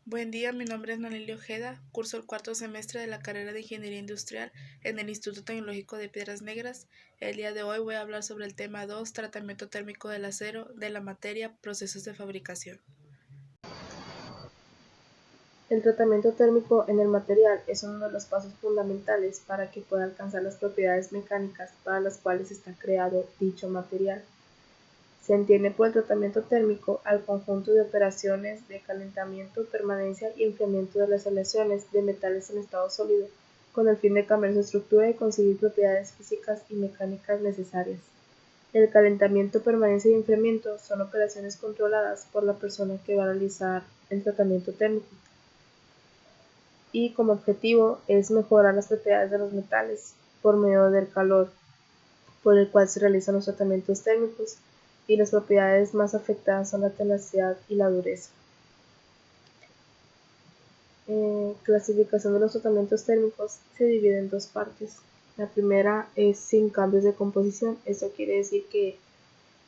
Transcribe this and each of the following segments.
Buen día, mi nombre es Naleli Ojeda, curso el cuarto semestre de la carrera de Ingeniería Industrial en el Instituto Tecnológico de Piedras Negras. El día de hoy voy a hablar sobre el tema 2, tratamiento térmico del acero, de la materia, procesos de fabricación. El tratamiento térmico en el material es uno de los pasos fundamentales para que pueda alcanzar las propiedades mecánicas para las cuales está creado dicho material. Se entiende por el tratamiento térmico al conjunto de operaciones de calentamiento, permanencia y enfriamiento de las aleaciones de metales en estado sólido, con el fin de cambiar su estructura y conseguir propiedades físicas y mecánicas necesarias. El calentamiento, permanencia y enfriamiento son operaciones controladas por la persona que va a realizar el tratamiento térmico, y como objetivo es mejorar las propiedades de los metales por medio del calor por el cual se realizan los tratamientos térmicos, y las propiedades más afectadas son la tenacidad y la dureza. Clasificación de los tratamientos térmicos se divide en dos partes. La primera es sin cambios de composición. Esto quiere decir que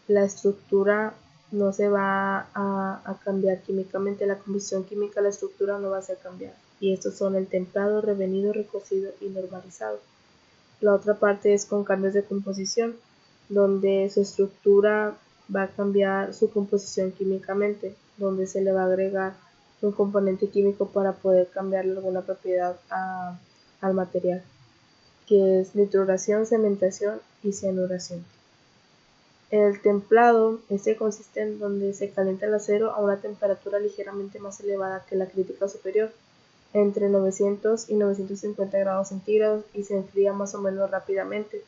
la estructura no se va a cambiar químicamente, la composición química de la estructura no va a ser cambiada. Y estos son el templado, revenido, recocido y normalizado. La otra parte es con cambios de composición, donde su estructura va a cambiar su composición químicamente, donde se le va a agregar un componente químico para poder cambiarle alguna propiedad al material, que es nitruración, cementación y cianuración. El templado, consiste en donde se calienta el acero a una temperatura ligeramente más elevada que la crítica superior, entre 900 y 950 grados centígrados, y se enfría más o menos rápidamente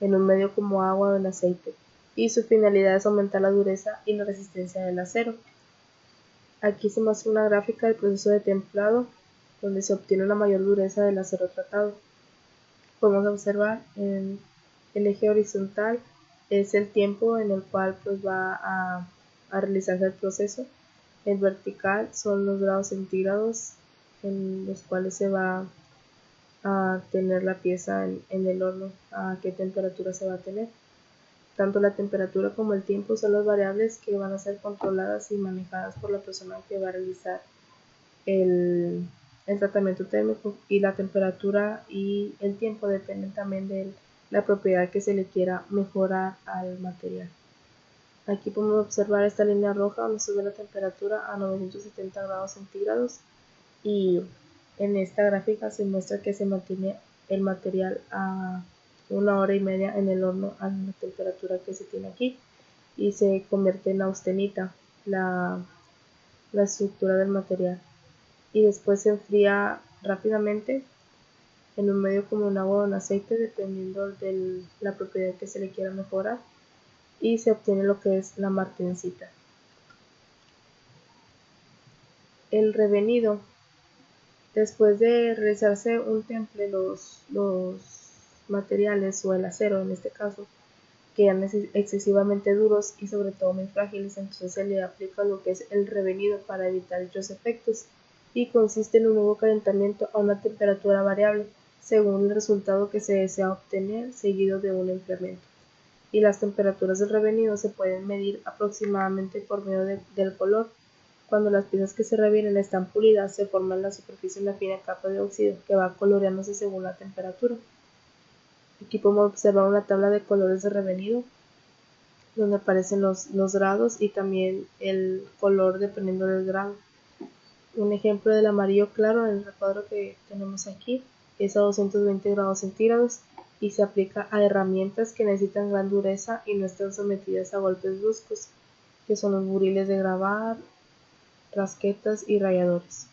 en un medio como agua o en aceite, y su finalidad es aumentar la dureza y la resistencia del acero. Aquí se muestra una gráfica del proceso de templado, donde se obtiene una mayor dureza del acero tratado. Podemos observar en el eje horizontal es el tiempo en el cual va a realizarse el proceso. El vertical son los grados centígrados en los cuales se va a tener la pieza en el horno, a qué temperatura se va a tener. Tanto la temperatura como el tiempo son las variables que van a ser controladas y manejadas por la persona que va a realizar el tratamiento térmico, y la temperatura y el tiempo dependen también de la propiedad que se le quiera mejorar al material. Aquí podemos observar esta línea roja donde sube la temperatura a 970 grados centígrados, y en esta gráfica se muestra que se mantiene el material a 1 hora y media en el horno a la temperatura que se tiene aquí, y se convierte en austenita la estructura del material, y después se enfría rápidamente en un medio como un agua o un aceite dependiendo de la propiedad que se le quiera mejorar, y se obtiene lo que es la martensita. El revenido: después de realizarse un temple, los materiales o el acero en este caso quedan excesivamente duros y sobre todo muy frágiles, entonces se le aplica lo que es el revenido para evitar dichos efectos, y consiste en un nuevo calentamiento a una temperatura variable según el resultado que se desea obtener, seguido de un enfriamiento. Y las temperaturas del revenido se pueden medir aproximadamente por medio del color. Cuando las piezas que se revienen están pulidas, se forma en la superficie una fina capa de óxido que va coloreándose según la temperatura. Aquí podemos observar una tabla de colores de revenido, donde aparecen los grados y también el color dependiendo del grado. Un ejemplo del amarillo claro en el recuadro que tenemos aquí es a 220 grados centígrados y se aplica a herramientas que necesitan gran dureza y no están sometidas a golpes bruscos, que son los buriles de grabar, rasquetas y ralladores.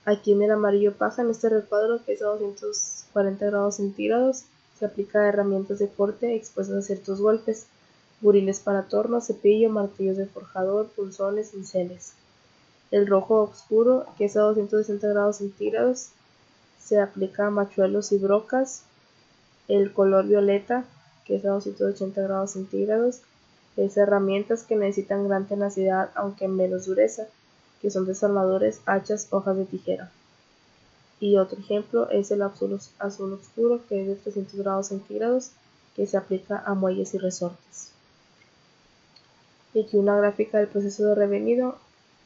Aquí en el amarillo paja, en este recuadro que es a 240 grados centígrados, se aplica a herramientas de corte expuestas a ciertos golpes, buriles para torno, cepillo, martillos de forjador, punzones, cinceles. El rojo oscuro, que es a 260 grados centígrados, se aplica a machuelos y brocas. El color violeta, que es a 280 grados centígrados, es herramientas que necesitan gran tenacidad aunque menos dureza, que son desarmadores, hachas, hojas de tijera. Y otro ejemplo es el azul oscuro, que es de 300 grados centígrados, que se aplica a muelles y resortes. Y aquí una gráfica del proceso de revenido,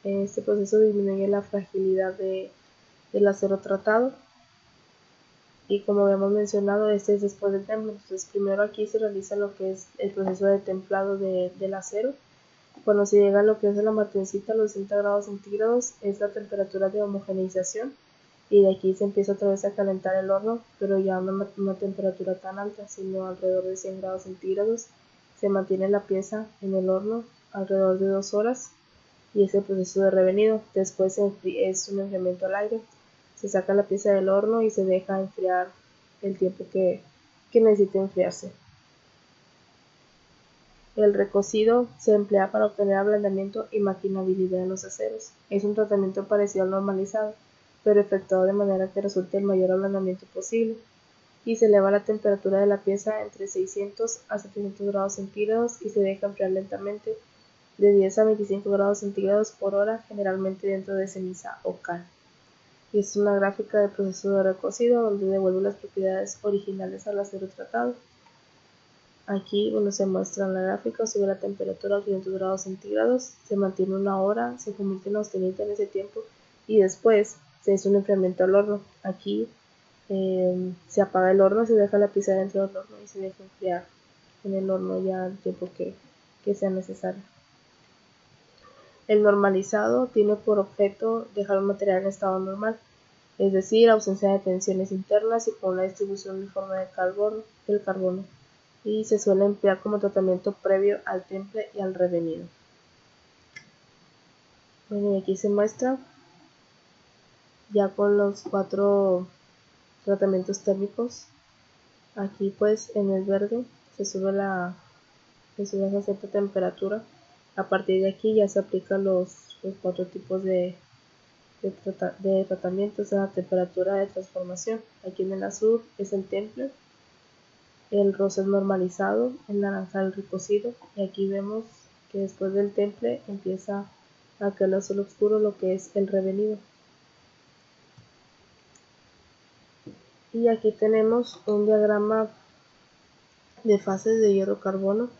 Este proceso disminuye la fragilidad del acero tratado. Y como habíamos mencionado, este es después del temple. Entonces primero aquí se realiza lo que es el proceso de templado del acero. Cuando se llega a lo que es la martencita, a los 60 grados centígrados, es la temperatura de homogeneización. Y de aquí se empieza otra vez a calentar el horno, pero ya una temperatura tan alta, sino alrededor de 100 grados centígrados. Se mantiene la pieza en el horno alrededor de 2 horas y es el proceso de revenido. Después es un enfriamiento al aire. Se saca la pieza del horno y se deja enfriar el tiempo que necesite enfriarse. El recocido se emplea para obtener ablandamiento y maquinabilidad de los aceros. Es un tratamiento parecido al normalizado, pero efectuado de manera que resulte el mayor ablandamiento posible, y se eleva la temperatura de la pieza entre 600 a 700 grados centígrados y se deja enfriar lentamente de 10 a 25 grados centígrados por hora, generalmente dentro de ceniza o cal. Y es una gráfica del proceso de recocido donde devuelve las propiedades originales al acero tratado. Aquí se muestra en la gráfica, sube la temperatura a 500 grados centígrados, se mantiene una hora, se convierte en austenita en ese tiempo y después se hace un enfriamiento al horno. Aquí se apaga el horno, se deja la pieza dentro del horno y se deja enfriar en el horno ya el tiempo que sea necesario. El normalizado tiene por objeto dejar un material en estado normal, es decir, ausencia de tensiones internas y con una distribución uniforme del carbono, y se suele emplear como tratamiento previo al temple y al revenido. Bueno, y aquí se muestra ya con los 4 tratamientos térmicos. Aquí pues en el verde se sube a cierta temperatura. A partir de aquí ya se aplican los 4 tipos de tratamientos a la temperatura de transformación. Aquí en el azul es el temple, el rosa es normalizado, el naranja el recocido, y aquí vemos que después del temple empieza aquel azul oscuro, lo que es el revenido. Y aquí tenemos un diagrama de fases de hierro-carbono.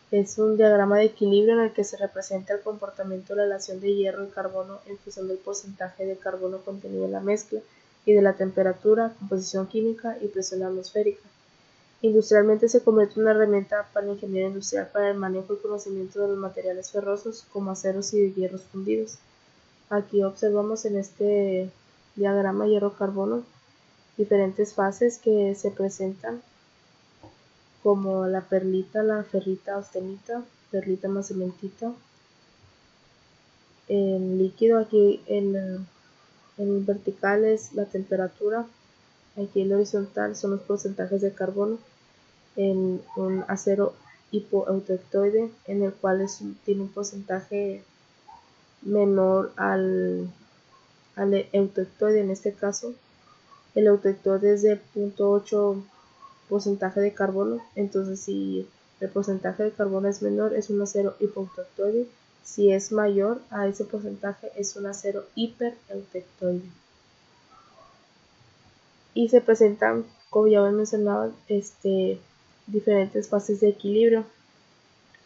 Es un diagrama de equilibrio en el que se representa el comportamiento de la relación de hierro y carbono en función del porcentaje de carbono contenido en la mezcla y de la temperatura, composición química y presión atmosférica. Industrialmente se convierte en una herramienta para la ingeniería industrial para el manejo y conocimiento de los materiales ferrosos como aceros y hierros fundidos. Aquí observamos en este diagrama hierro-carbono diferentes fases que se presentan como la perlita, la ferrita, austenita, perlita más cementita. En líquido aquí en vertical es la temperatura, aquí en horizontal son los porcentajes de carbono, en un acero hipoeutectoide en el cual tiene un porcentaje menor al eutectoide. En este caso el eutectoide es de 0.8 porcentaje de carbono, entonces si el porcentaje de carbono es menor es un acero hipoeutectoide, si es mayor a ese porcentaje es un acero hipereutectoide. Y se presentan, como ya hemos mencionado, diferentes fases de equilibrio.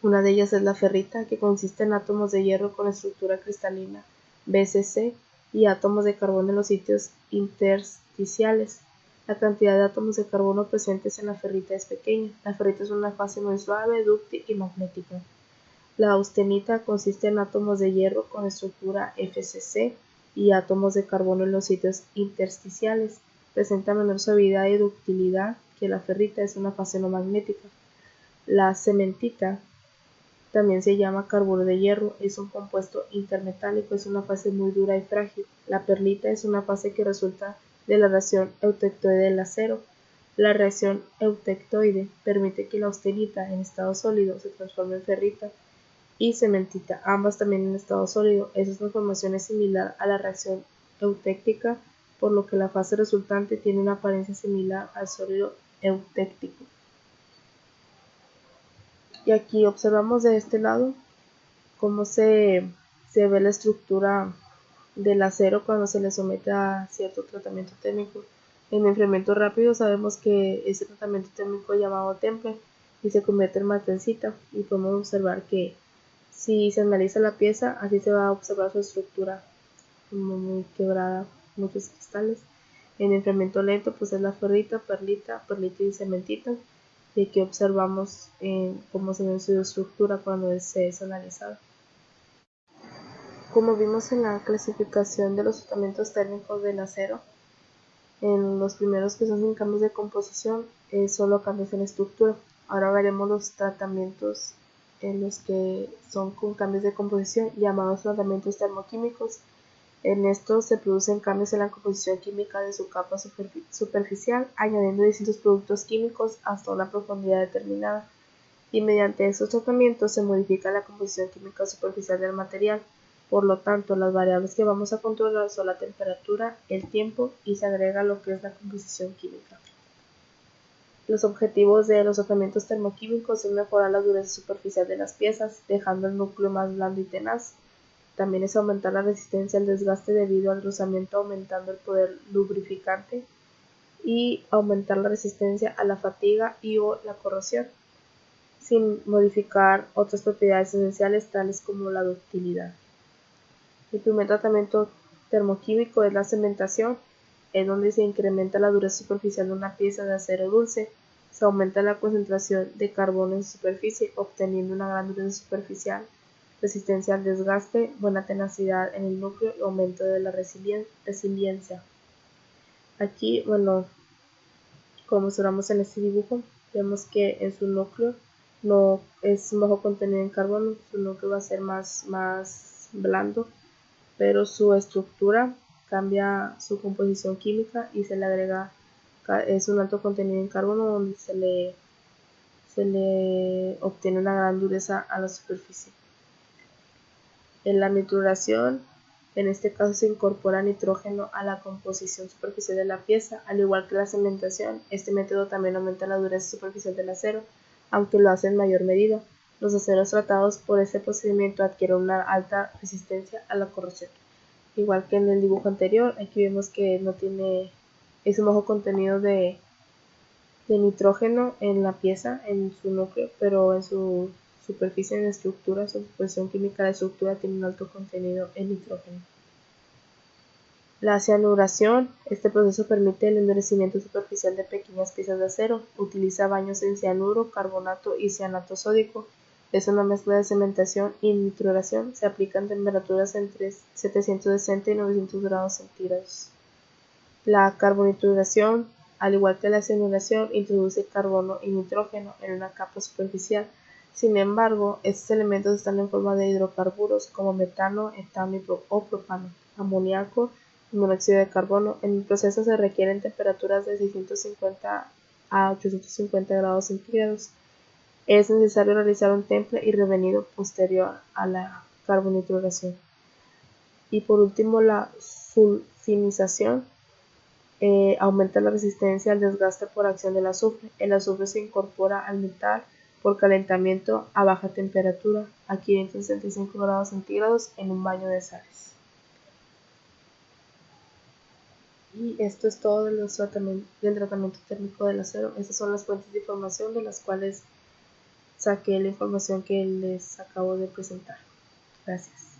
Una de ellas es la ferrita, que consiste en átomos de hierro con estructura cristalina BCC y átomos de carbono en los sitios intersticiales. La cantidad de átomos de carbono presentes en la ferrita es pequeña. La ferrita es una fase muy suave, dúctil y magnética. La austenita consiste en átomos de hierro con estructura FCC y átomos de carbono en los sitios intersticiales. Presenta menor suavidad y ductilidad que la ferrita, es una fase no magnética. La cementita también se llama carburo de hierro, es un compuesto intermetálico, es una fase muy dura y frágil. La perlita es una fase que resulta de la reacción eutectoide del acero. La reacción eutectoide permite que la austenita en estado sólido se transforme en ferrita y cementita, ambas también en estado sólido. Esa transformación es similar a la reacción eutéctica, por lo que la fase resultante tiene una apariencia similar al sólido eutéctico. Y aquí observamos de este lado cómo se ve la estructura del acero cuando se le somete a cierto tratamiento térmico. En enfriamiento rápido sabemos que ese tratamiento térmico llamado temple y se convierte en martensita, y podemos observar que Si se analiza la pieza, así se va a observar su estructura como muy quebrada, muchos cristales. En enfriamiento lento, pues es la ferrita, perlita y cementito. Y aquí observamos cómo se ve su estructura cuando se es analizada. Como vimos en la clasificación de los tratamientos térmicos del acero, en los primeros que son sin cambios de composición, solo cambios en estructura. Ahora veremos los tratamientos en los que son con cambios de composición, llamados tratamientos termoquímicos. En estos se producen cambios en la composición química de su capa superficial, añadiendo distintos productos químicos hasta una profundidad determinada, y mediante estos tratamientos se modifica la composición química superficial del material. Por lo tanto, las variables que vamos a controlar son la temperatura, el tiempo y se agrega lo que es la composición química. Los objetivos de los tratamientos termoquímicos es mejorar la dureza superficial de las piezas, dejando el núcleo más blando y tenaz. También es aumentar la resistencia al desgaste debido al rozamiento, aumentando el poder lubrificante, y aumentar la resistencia a la fatiga y o la corrosión, sin modificar otras propiedades esenciales tales como la ductilidad. El primer tratamiento termoquímico es la cementación, en donde se incrementa la dureza superficial de una pieza de acero dulce. Se aumenta la concentración de carbono en su superficie, obteniendo una gran dureza superficial, resistencia al desgaste, buena tenacidad en el núcleo y aumento de la resiliencia. Aquí, como observamos en este dibujo, vemos que en su núcleo no es bajo contenido en carbono, su núcleo va a ser más blando, pero su estructura cambia su composición química y se le agrega, es un alto contenido en carbono donde se le obtiene una gran dureza a la superficie. En la nitruración, en este caso se incorpora nitrógeno a la composición superficial de la pieza, al igual que la cementación. Este método también aumenta la dureza superficial del acero, aunque lo hace en mayor medida. Los aceros tratados por este procedimiento adquieren una alta resistencia a la corrosión. Igual que en el dibujo anterior, aquí vemos que no tiene ese bajo contenido de nitrógeno en la pieza, en su núcleo, pero en su superficie, en estructura, su composición química de estructura tiene un alto contenido en nitrógeno. La cianuración, este proceso permite el endurecimiento superficial de pequeñas piezas de acero. Utiliza baños en cianuro, carbonato y cianato sódico. Es una mezcla de cementación y nitruración. Se aplica en temperaturas entre 760 y 900 grados centígrados. La carbonitruración, al igual que la cianuración, introduce carbono y nitrógeno en una capa superficial. Sin embargo, estos elementos están en forma de hidrocarburos como metano, etano o propano, amoníaco y monóxido de carbono. En el proceso se requieren temperaturas de 650 a 850 grados centígrados. Es necesario realizar un temple y revenido posterior a la carbonitruración. Y por último, la sulfinización. Aumenta la resistencia al desgaste por acción del azufre. El azufre se incorpora al metal por calentamiento a baja temperatura, a 565 grados centígrados, en un baño de sales. Y esto es todo del tratamiento térmico del acero. Estas son las fuentes de información de las cuales saqué la información que les acabo de presentar. Gracias.